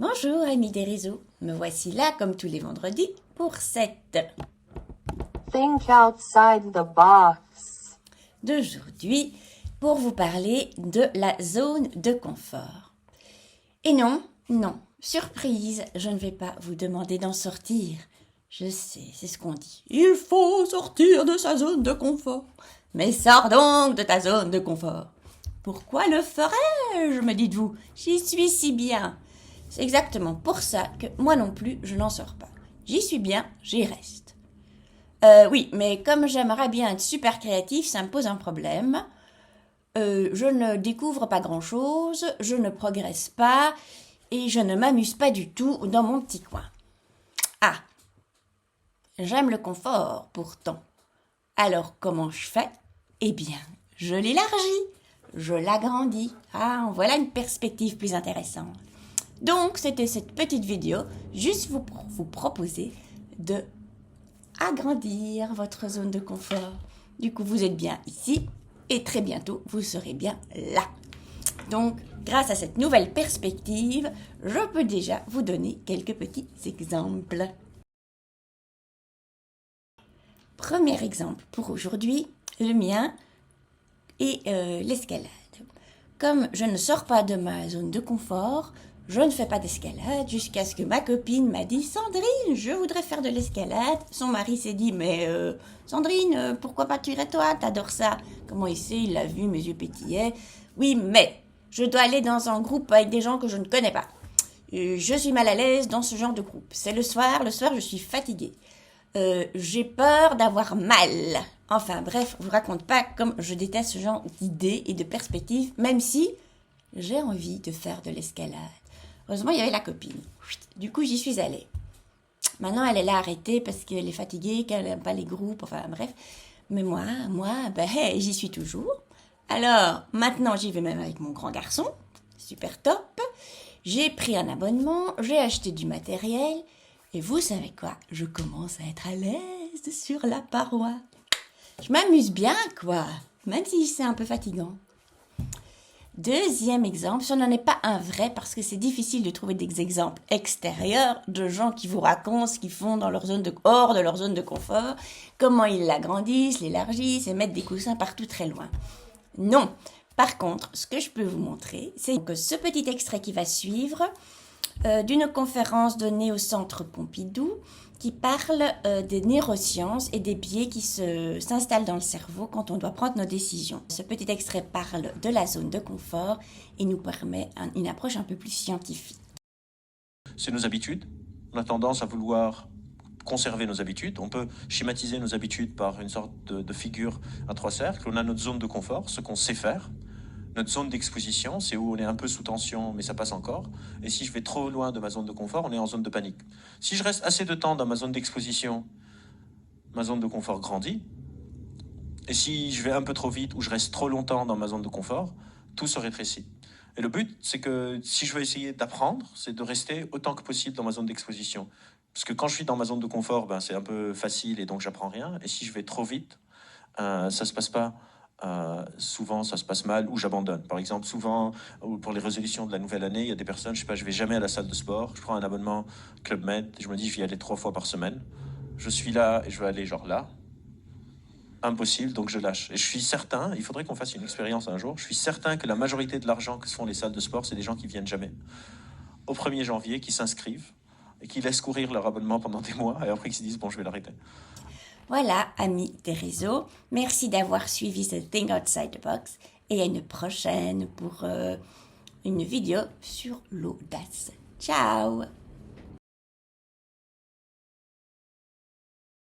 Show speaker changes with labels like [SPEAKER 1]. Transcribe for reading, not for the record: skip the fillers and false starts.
[SPEAKER 1] Bonjour amis des réseaux, me voici là comme tous les vendredis pour cette
[SPEAKER 2] Think outside the box.
[SPEAKER 1] d'aujourd'hui pour vous parler de la zone de confort. Et non, surprise, je ne vais pas vous demander d'en sortir. Je sais, c'est ce qu'on dit. Il faut sortir de sa zone de confort. Mais sors donc de ta zone de confort. Pourquoi le ferais-je, me dites-vous? J'y suis si bien. C'est exactement pour ça que moi non plus, je n'en sors pas. J'y suis bien, j'y reste. Oui, mais comme j'aimerais bien être super créatif, ça me pose un problème. Je ne découvre pas grand-chose, je ne progresse pas et je ne m'amuse pas du tout dans mon petit coin. Ah, j'aime le confort pourtant. Alors comment je fais? Eh bien, je l'élargis, je l'agrandis. Ah, voilà une perspective plus intéressante. Donc, c'était cette petite vidéo juste pour vous proposer de agrandir votre zone de confort. Du coup, vous êtes bien ici et très bientôt, vous serez bien là. Donc, grâce à cette nouvelle perspective, je peux déjà vous donner quelques petits exemples. Premier exemple pour aujourd'hui, le mien est l'escalade. Comme je ne sors pas de ma zone de confort, je ne fais pas d'escalade jusqu'à ce que ma copine m'a dit « Sandrine, je voudrais faire de l'escalade ». Son mari s'est dit « Mais Sandrine, pourquoi pas tu irais toi? T'adores ça ». Comment il sait? Il l'a vu, mes yeux pétillaient. « Oui, mais je dois aller dans un groupe avec des gens que je ne connais pas. Je suis mal à l'aise dans ce genre de groupe. C'est le soir je suis fatiguée. J'ai peur d'avoir mal. » Enfin bref, je vous raconte pas comme je déteste ce genre d'idées et de perspectives, même si j'ai envie de faire de l'escalade. Heureusement, il y avait la copine. Du coup, j'y suis allée. Maintenant, elle est là arrêtée parce qu'elle est fatiguée, qu'elle n'aime pas les groupes, enfin bref. Mais moi, hey, j'y suis toujours. Alors, maintenant, j'y vais même avec mon grand garçon. Super top. J'ai pris un abonnement, j'ai acheté du matériel. Et vous savez quoi? Je commence à être à l'aise sur la paroi. Je m'amuse bien, quoi. Même si c'est un peu fatigant. Deuxième exemple, ce n'en est pas un vrai parce que c'est difficile de trouver des exemples extérieurs de gens qui vous racontent ce qu'ils font dans hors de leur zone de confort, comment ils l'agrandissent, l'élargissent et mettent des coussins partout très loin. Non. Par contre, ce que je peux vous montrer, c'est que ce petit extrait qui va suivre d'une conférence donnée au Centre Pompidou qui parle des neurosciences et des biais qui s'installent dans le cerveau quand on doit prendre nos décisions. Ce petit extrait parle de la zone de confort et nous permet une approche un peu plus scientifique.
[SPEAKER 3] C'est nos habitudes. On a tendance à vouloir conserver nos habitudes. On peut schématiser nos habitudes par une sorte de figure à trois cercles. On a notre zone de confort, ce qu'on sait faire. Notre zone d'exposition, c'est où on est un peu sous tension, mais ça passe encore. Et si je vais trop loin de ma zone de confort, on est en zone de panique. Si je reste assez de temps dans ma zone d'exposition, ma zone de confort grandit. Et si je vais un peu trop vite ou je reste trop longtemps dans ma zone de confort, tout se rétrécit. Et le but, c'est que si je veux essayer d'apprendre, c'est de rester autant que possible dans ma zone d'exposition. Parce que quand je suis dans ma zone de confort, c'est un peu facile et donc j'apprends rien. Et si je vais trop vite, ça se passe pas. Souvent ça se passe mal ou j'abandonne. Par exemple, souvent pour les résolutions de la nouvelle année, il y a des personnes, je sais pas, je vais jamais à la salle de sport, je prends un abonnement Club Med, je me dis je vais y aller 3 fois par semaine. Je suis là et je vais aller genre là. Impossible, donc je lâche. Et je suis certain, il faudrait qu'on fasse une expérience un jour, je suis certain que la majorité de l'argent que se font les salles de sport, c'est des gens qui viennent jamais. Au 1er janvier, qui s'inscrivent et qui laissent courir leur abonnement pendant des mois et après qui se disent bon, je vais l'arrêter.
[SPEAKER 1] Voilà, amis des réseaux, merci d'avoir suivi ce Think Outside the Box et à une prochaine pour une vidéo sur l'audace. Ciao!